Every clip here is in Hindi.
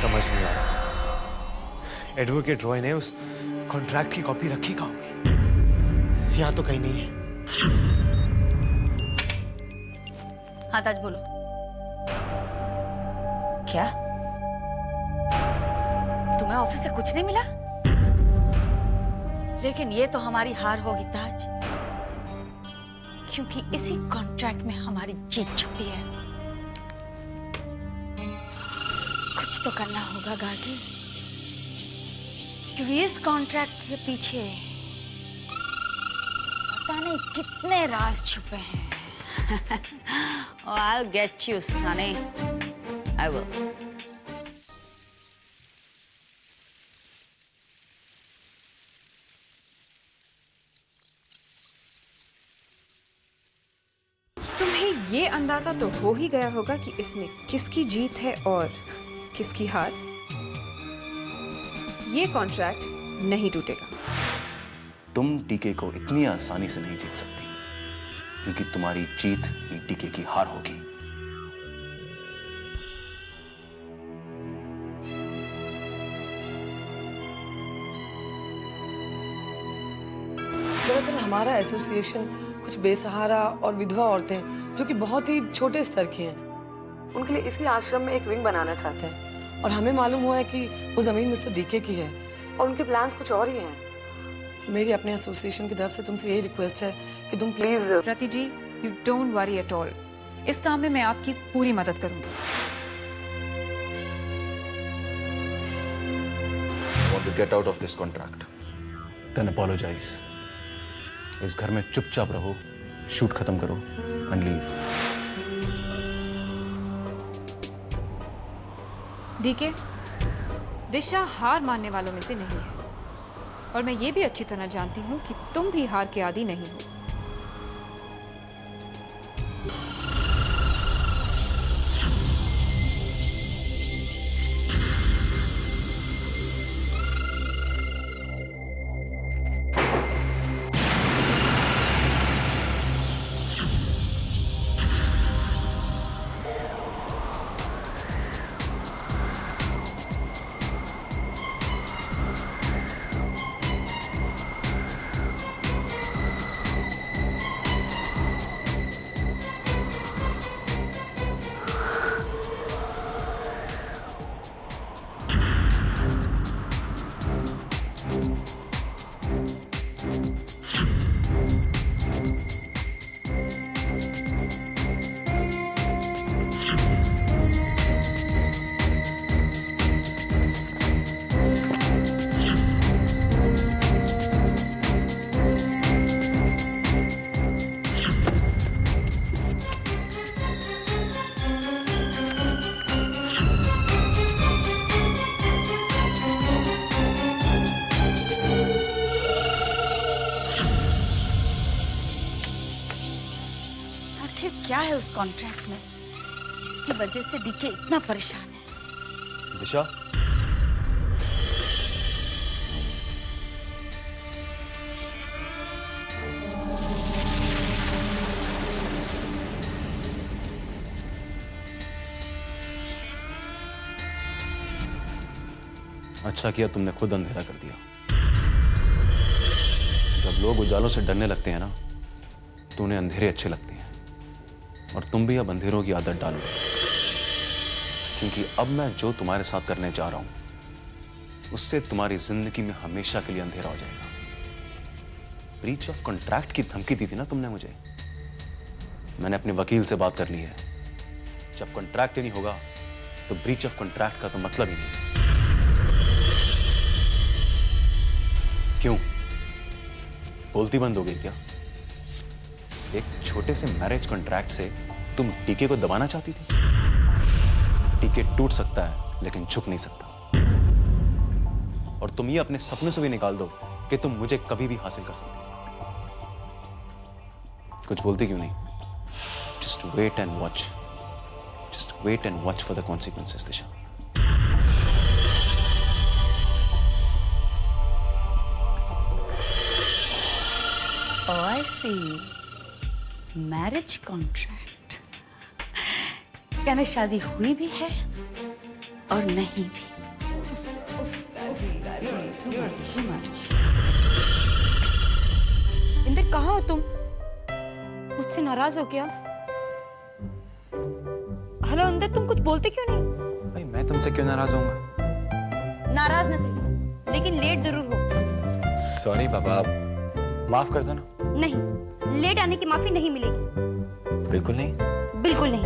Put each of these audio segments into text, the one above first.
समझ नहीं आ रहा। एडवोकेट रॉय ने उस कॉन्ट्रैक्ट की कॉपी रखी कहाँ होगी? यहाँ तो कहीं नहीं है। हाँ ताज बोलो। क्या तुम्हें ऑफिस से कुछ नहीं मिला? लेकिन ये तो हमारी हार होगी ताज, क्योंकि इसी कॉन्ट्रैक्ट में हमारी जीत छुपी है। कुछ तो करना होगा गार्गी, क्योंकि इस कॉन्ट्रैक्ट के पीछे पता नहीं कितने राज छुपे हैं। Oh, I'll get you, Sonny. I will. तुम्हें ये अंदाजा तो हो ही गया होगा कि इसमें किसकी जीत है और किसकी हार। ये कॉन्ट्रैक्ट नहीं टूटेगा। तुम टीके को इतनी आसानी से नहीं जीत सकती, क्योंकि तुम्हारी जीत ही टीके की हार होगी। दरअसल हमारा एसोसिएशन कुछ बेसहारा और विधवा औरतें जो कि बहुत ही छोटे स्तर की हैं, उनके लिए इसी आश्रम में एक विंग बनाना चाहते हैं। और हमें मालूम हुआ है कि वो जमीन मिस्टर डीके की है और उनके प्लान्स कुछ और ही हैं। मेरी अपने एसोसिएशन की तरफ से तुमसे यही रिक्वेस्ट है कि तुम प्लीज। प्रति जी, you don't worry at all. इस काम में मैं आपकी पूरी मदद करूंगी। Want to get out of this contract? Then apologize. इस घर में चुपचाप रहो, शूट खत्म करो and leave. डीके, दिशा हार मानने वालों में से नहीं है, और मैं ये भी अच्छी तरह जानती हूँ कि तुम भी हार के आदी नहीं हो। क्या है उस कॉन्ट्रैक्ट में जिसकी वजह से डीके इतना परेशान है? दिशा, अच्छा किया तुमने खुद अंधेरा कर दिया। जब लोग उजालों से डरने लगते हैं ना, तो उन्हें अंधेरे अच्छे लगते हैं। और तुम भी अब अंधेरों की आदत डालो, क्योंकि अब मैं जो तुम्हारे साथ करने जा रहा हूं उससे तुम्हारी जिंदगी में हमेशा के लिए अंधेरा हो जाएगा। ब्रीच ऑफ कॉन्ट्रैक्ट की धमकी दी थी ना तुमने मुझे, मैंने अपने वकील से बात कर ली है। जब कॉन्ट्रैक्ट ही नहीं होगा तो ब्रीच ऑफ कॉन्ट्रैक्ट का तो मतलब ही नहीं। क्यों, बोलती बंद हो गई क्या? एक छोटे से मैरिज कॉन्ट्रैक्ट से तुम टीके को दबाना चाहती थी? टीके टूट सकता है लेकिन झुक नहीं सकता। और तुम ये अपने सपनों से भी निकाल दो कि तुम मुझे कभी भी हासिल कर सकते। कुछ बोलती क्यों नहीं? Just wait and watch, just wait and watch for the consequences Disha. Oh, I see. Marriage contract यानी शादी हुई भी है और नहीं भी। इंदर कहाँ हो तुम? मुझसे नाराज हो क्या? हेलो इंदर, तुम कुछ बोलते क्यों नहीं? भाई मैं तुमसे क्यों नाराज होऊंगा? नाराज न सही, लेकिन लेट जरूर हो। सॉरी बाबा, माफ कर दो ना। नहीं, लेट आने की माफी नहीं मिलेगी। बिल्कुल नहीं। बिल्कुल नहीं।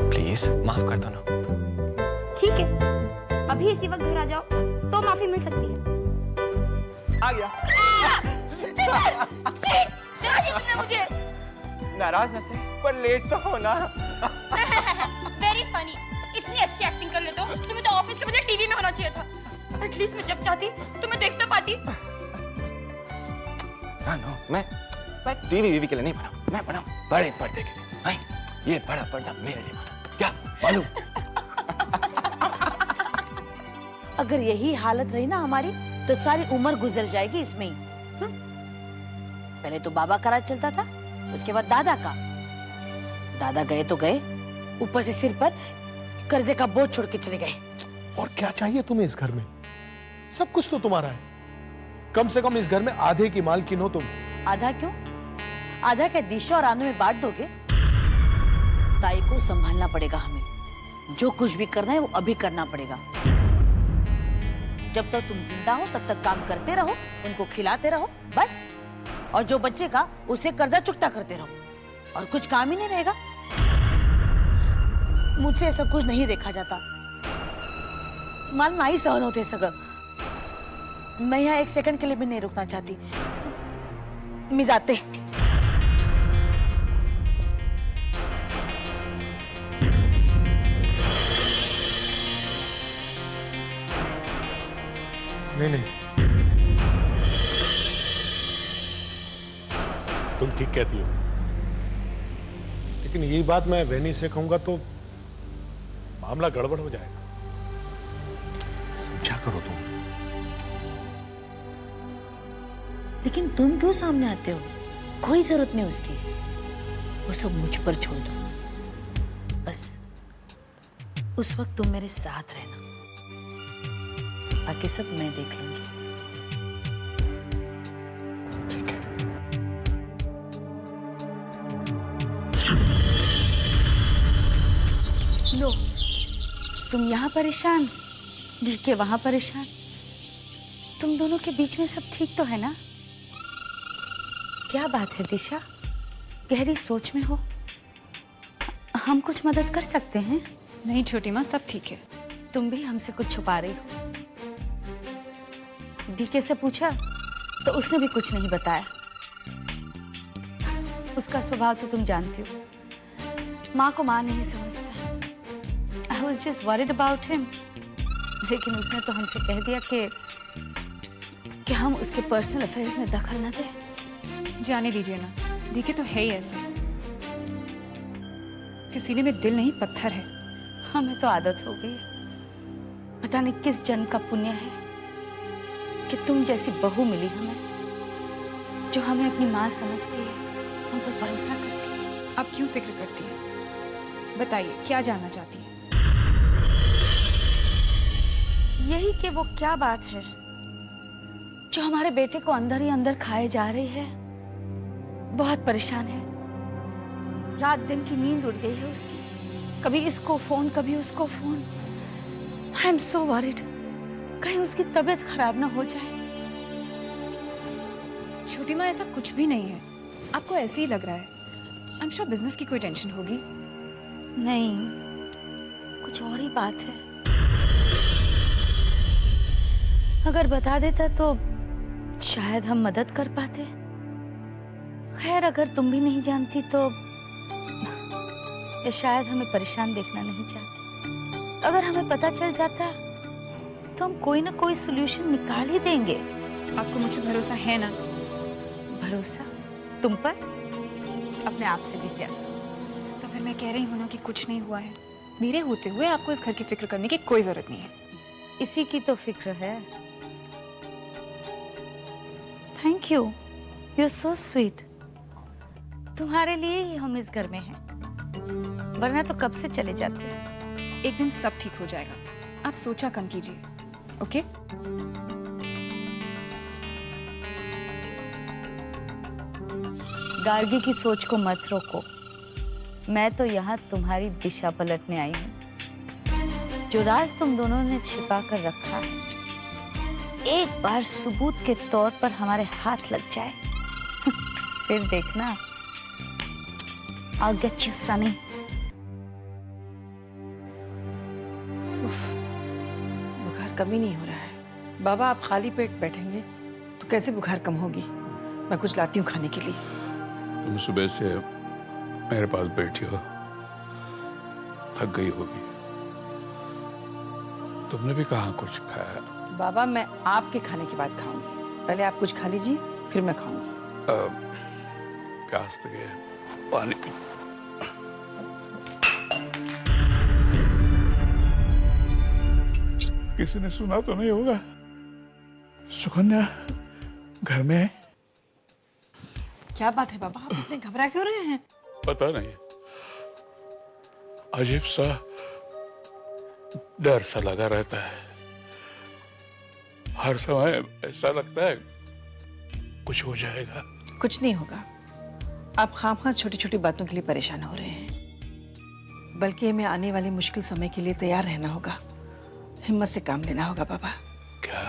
प्लीज माफ कर दो ना। ठीक है, अभी इसी वक्त घर आ जाओ तो माफी मिल सकती है। आ गया। मुझे नाराज न से, पर लेट तो हो ना। Very funny. इतनी अच्छी एक्टिंग कर लेते हो, तुम्हें तो ऑफिस के बजाय टीवी में होना चाहिए था। एटलीस्ट मैं जब चाहती तुम्हें देख तो पाती। नो, मैं टीवी के लिए नहीं बना, मैं बना बड़े पर्दे के लिए। भाई ये बड़ा पर्दा मेरे लिए बना, क्या मालूम? अगर यही हालत रही ना हमारी तो सारी उम्र गुजर जाएगी इसमें ही। पहले तो बाबा का राज चलता था, उसके बाद दादा का। दादा गए तो गए, ऊपर से सिर पर कर्जे का बोझ छोड़ के चले गए। और क्या चाहिए तुम्हें इस घर में? सब कुछ तो तुम्हारा है। कम से कम इस घर में आधे की मालकिन हो तुम। आधा क्यों? आधा क्या दिशा और आनू में बांट दोगे? ताई को संभालना पड़ेगा हमें। जो कुछ भी करना है वो अभी करना पड़ेगा। जब तक तुम जिंदा हो तब तक काम करते रहो, उनको खिलाते रहो, बस। और जो बचेगा उसे कर्जा चुकता करते रहो, और कुछ काम ही नहीं रहेगा। मुझसे सब कुछ नहीं देखा जाता, मान नहीं सहन होते सगळं। मैं यहाँ एक सेकंड के लिए भी नहीं रुकना चाहती। मैं जाते। नहीं, तुम ठीक कहती हो, लेकिन यही बात मैं वैनी से कहूंगा तो मामला गड़बड़ हो जाएगा। समझा करो तुम। लेकिन तुम क्यों सामने आते हो? कोई जरूरत नहीं उसकी। वो सब मुझ पर छोड़ दो, बस। उस वक्त तुम मेरे साथ रहना, बाकी सब मैं देख लूंगी। ठीक है। लो, तुम यहाँ परेशान, जीके वहां परेशान। तुम दोनों के बीच में सब ठीक तो है ना? क्या बात है दिशा, गहरी सोच में हो? हम कुछ मदद कर सकते हैं? नहीं छोटी माँ, सब ठीक है। तुम भी हमसे कुछ छुपा रही हो। डीके से पूछा तो उसने भी कुछ नहीं बताया। उसका स्वभाव तो तुम जानती हो, माँ को माँ नहीं समझता। I was just worried about him, लेकिन उसने तो हमसे कह दिया कि हम उसके पर्सनल अफेयर्स में दखल न दें। जाने दीजिए ना, डीके तो है ही ऐसा कि सीने में दिल नहीं पत्थर है। हमें तो आदत हो गई है। पता नहीं किस जन्म का पुण्य है कि तुम जैसी बहू मिली हमें, जो हमें अपनी माँ समझती है, हम पर भरोसा करती है। आप क्यों फिक्र करती है? बताइए, क्या जानना चाहती है? यही कि वो क्या बात है जो हमारे बेटे को अंदर ही अंदर खाए जा रही है। बहुत परेशान है, रात दिन की नींद उड़ गई है उसकी। कभी इसको फोन, कभी उसको phone. I am so worried, कहीं उसकी तबीयत खराब ना हो जाए। छोटी माँ, ऐसा कुछ भी नहीं है, आपको ऐसे ही लग रहा है। आई एम श्योर बिजनेस की कोई टेंशन होगी। नहीं, कुछ और ही बात है। अगर बता देता तो शायद हम मदद कर पाते। खैर, अगर तुम भी नहीं जानती तो या शायद हमें परेशान देखना नहीं चाहती। अगर हमें पता चल जाता तो हम कोई ना कोई सॉल्यूशन निकाल ही देंगे। आपको मुझ पर भरोसा है ना? भरोसा तुम पर? अपने आप से भी ज्यादा। तो फिर मैं कह रही हूँ ना कि कुछ नहीं हुआ है। मेरे होते हुए आपको इस घर की फिक्र करने की कोई जरूरत नहीं है। इसी की तो फिक्र है। Thank you, you are so sweet. तुम्हारे लिए ही हम इस घर में हैं, वरना तो कब से चले जाते। एक दिन सब ठीक हो जाएगा। आप सोचा कम कीजिए, ओके? गार्गी की सोच को मत रोको। मैं तो यहाँ तुम्हारी दिशा पलटने आई हूँ। जो राज तुम दोनों ने छिपा कर रखा है, एक बार सबूत के तौर पर हमारे हाथ लग जाए फिर देखना, I'll get you, Sunny. बुखार कम ही नहीं हो रहा है। बाबा आप खाली पेट बैठेंगे तो कैसे बुखार कम होगी? मैं कुछ लाती हूँ खाने के लिए। तुम सुबह से मेरे पास बैठी हो, थक गई होगी। तुमने भी कहाँ कुछ खाया? बाबा मैं आपके खाने के बाद खाऊंगी। पहले आप कुछ खा लीजिए, फिर मैं खाऊंगी। प्यास लगे, पानी पी। किसी ने सुना तो नहीं होगा सुकन्या घर में है? क्या बात है बाबा, आप इतने घबरा क्यों रहे हैं? पता नहीं, अजीब सा डर सा लगा रहता है। हर समय ऐसा लगता है कुछ हो जाएगा। कुछ नहीं होगा। आप खामखा छोटी छोटी बातों के लिए परेशान हो रहे हैं, बल्कि हमें आने वाले मुश्किल समय के लिए तैयार रहना होगा। हिम्मत से काम लेना होगा बाबा। क्या?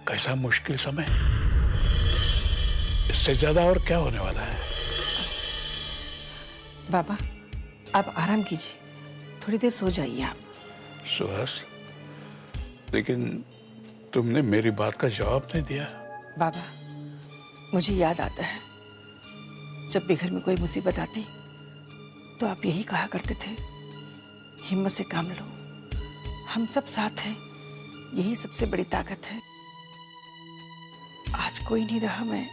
कैसा मुश्किल समय? इससे ज्यादा और क्या होने वाला है? बाबा आप आराम कीजिए, थोड़ी देर सो जाइए आप। सुहास, लेकिन तुमने मेरी बात का जवाब नहीं दिया। बाबा मुझे याद आता है, जब भी घर में कोई मुसीबत आती तो आप यही कहा करते थे, हिम्मत से काम लो, हम सब साथ हैं, यही सबसे बड़ी ताकत है। आज कोई नहीं रहा, मैं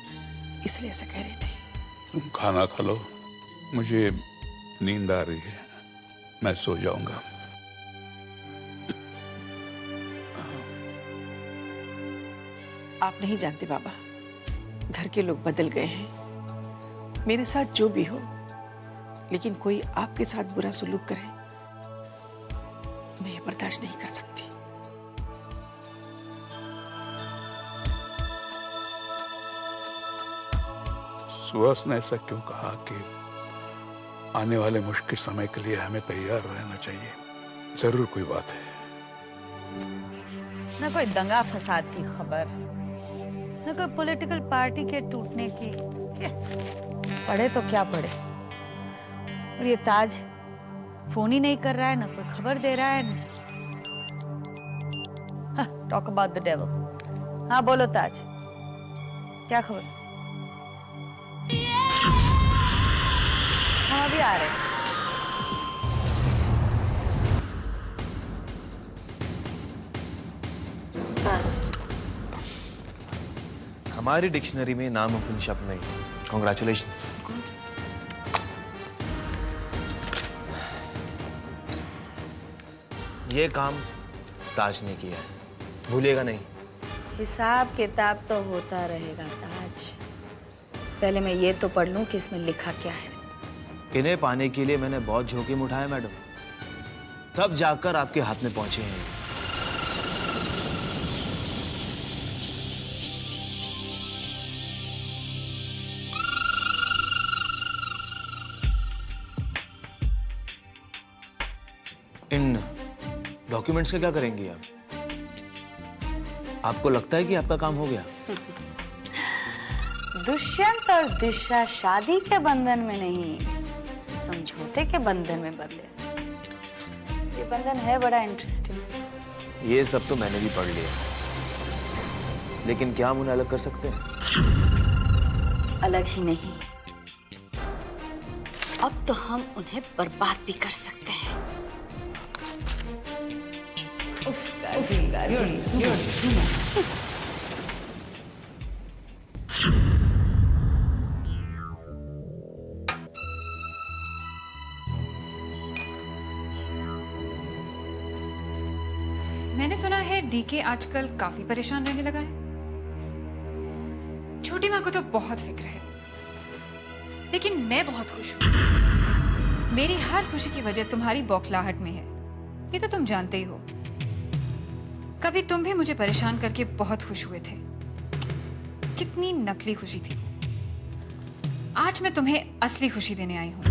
इसलिए ऐसा कह रही थी। तुम खाना खा लो, मुझे नींद आ रही है, मैं सो जाऊंगा। आप नहीं जानते बाबा, घर के लोग बदल गए हैं। मेरे साथ जो भी हो, लेकिन कोई आपके साथ बुरा सुलूक करे, मैं ये बर्दाश्त नहीं कर सकती। सुहास ने ऐसा क्यों कहा कि आने वाले मुश्किल समय के लिए हमें तैयार रहना चाहिए? जरूर कोई बात है। न कोई दंगा फसाद की खबर, न कोई पॉलिटिकल पार्टी के टूटने की। पढ़े तो क्या पढ़े, और ये ताज फोन ही नहीं कर रहा है, ना कोई खबर दे रहा है। Talk about the devil. हाँ बोलो ताज, क्या खबर? हम अभी आ रहे हैं। ताज, हमारी डिक्शनरी में नामुमकिन शब्द नहीं है। कॉन्ग्रेचुलेशन। ये काम ताज ने किया है, भूलिएगा नहीं। हिसाब किताब तो होता रहेगा ताज। पहले मैं ये तो पढ़ लूं कि इसमें लिखा क्या है। इन्हें पाने के लिए मैंने बहुत जोखिम उठाया मैडम, तब जाकर आपके हाथ में पहुंचे हैं। इन डॉक्यूमेंट्स का क्या करेंगी आप? आपको लगता है कि आपका काम हो गया? दुष्यंत और दिशा शादी के बंधन में नहीं, समझौते के बंधन में बंधे। ये बंधन है बड़ा इंटरेस्टिंग। ये सब तो मैंने भी पढ़ लिया, लेकिन क्या हम उन्हें अलग कर सकते हैं? अलग ही नहीं, अब तो हम उन्हें बर्बाद भी कर सकते हैं। मैंने सुना है डीके आजकल काफी परेशान रहने लगा है। छोटी माँ को तो बहुत फिक्र है, लेकिन मैं बहुत खुश हूँ। मेरी हर खुशी की वजह तुम्हारी बौखलाहट में है, ये तो तुम जानते ही हो। कभी तुम भी मुझे परेशान करके बहुत खुश हुए थे। कितनी नकली खुशी थी। आज मैं तुम्हें असली खुशी देने आई हूं।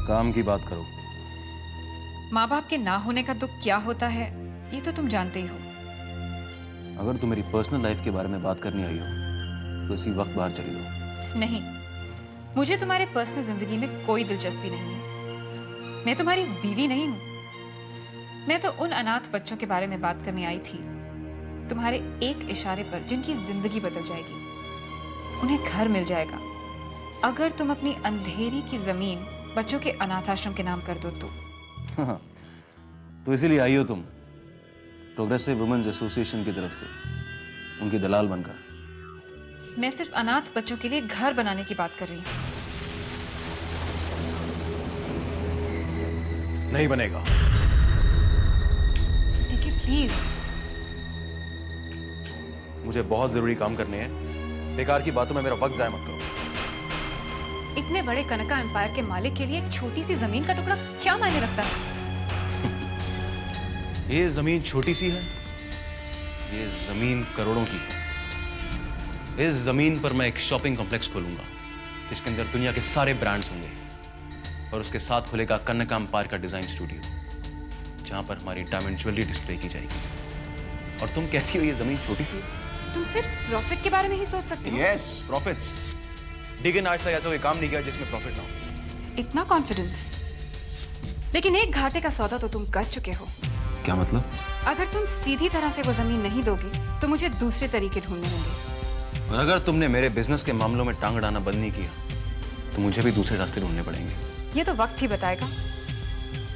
काम की बात करो। माँ बाप के ना होने का दुख क्या होता है ये तो तुम जानते ही हो। अगर तुम मेरी पर्सनल लाइफ के बारे में बात करनी आई हो तो इसी वक्त बाहर चली लो। नहीं, मुझे तुम्हारे पर्सनल जिंदगी में कोई दिलचस्पी नहीं है। मैं तुम्हारी बीवी नहीं हूं। मैं तो उन अनाथ बच्चों के बारे में बात करने आई थी, तुम्हारे एक इशारे पर जिनकी जिंदगी बदल जाएगी। उन्हें घर मिल जाएगा अगर तुम अपनी अंधेरी की जमीन बच्चों के अनाथाश्रम के नाम कर दो तो इसीलिए आई हो तुम प्रोग्रेसिव वुमेन्स एसोसिएशन की तरफ से उनकी दलाल बनकर। मैं सिर्फ अनाथ बच्चों के लिए घर बनाने की बात कर रही हूँ। नहीं बनेगा। ठीक है, प्लीज। मुझे बहुत जरूरी काम करने हैं। बेकार की बातों में मेरा वक्त जाया मत करो। इतने बड़े कनका एम्पायर के मालिक के लिए एक छोटी सी जमीन का टुकड़ा क्या मायने रखता है? ये जमीन छोटी सी है, ये जमीन करोड़ों की है। इस जमीन पर मैं एक शॉपिंग कॉम्प्लेक्स खोलूंगा जिसके अंदर दुनिया के सारे ब्रांड्स होंगे और उसके साथ खुलेगा कनका एम्पायर का डिजाइन स्टूडियो जहां पर हमारी डायमंड ज्वेलरी डिस्प्ले की जाएगी। और तुम कहती हो ये जमीन छोटी सी है? तुम सिर्फ प्रॉफिट के बारे में ही सोच सकते हो। Yes, profits. लेकिन आज तक ऐसा कोई काम नहीं किया जिसमें प्रॉफिट ना हो। इतना कॉन्फिडेंस? लेकिन एक घाटे का सौदा तो तुम कर चुके हो। क्या मतलब? अगर तुम सीधी तरह से वो जमीन नहीं दोगे तो मुझे दूसरे तरीके ढूंढने होंगे। और अगर तुमने मेरे बिजनेस के मामलों में टांग अड़ाना बंद नहीं किया तो मुझे भी दूसरे रास्ते ढूंढने पड़ेंगे। ये तो वक्त ही बताएगा।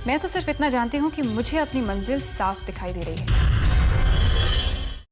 मैं तो सिर्फ इतना जानती हूँ कि मुझे अपनी मंजिल साफ दिखाई दे रही है।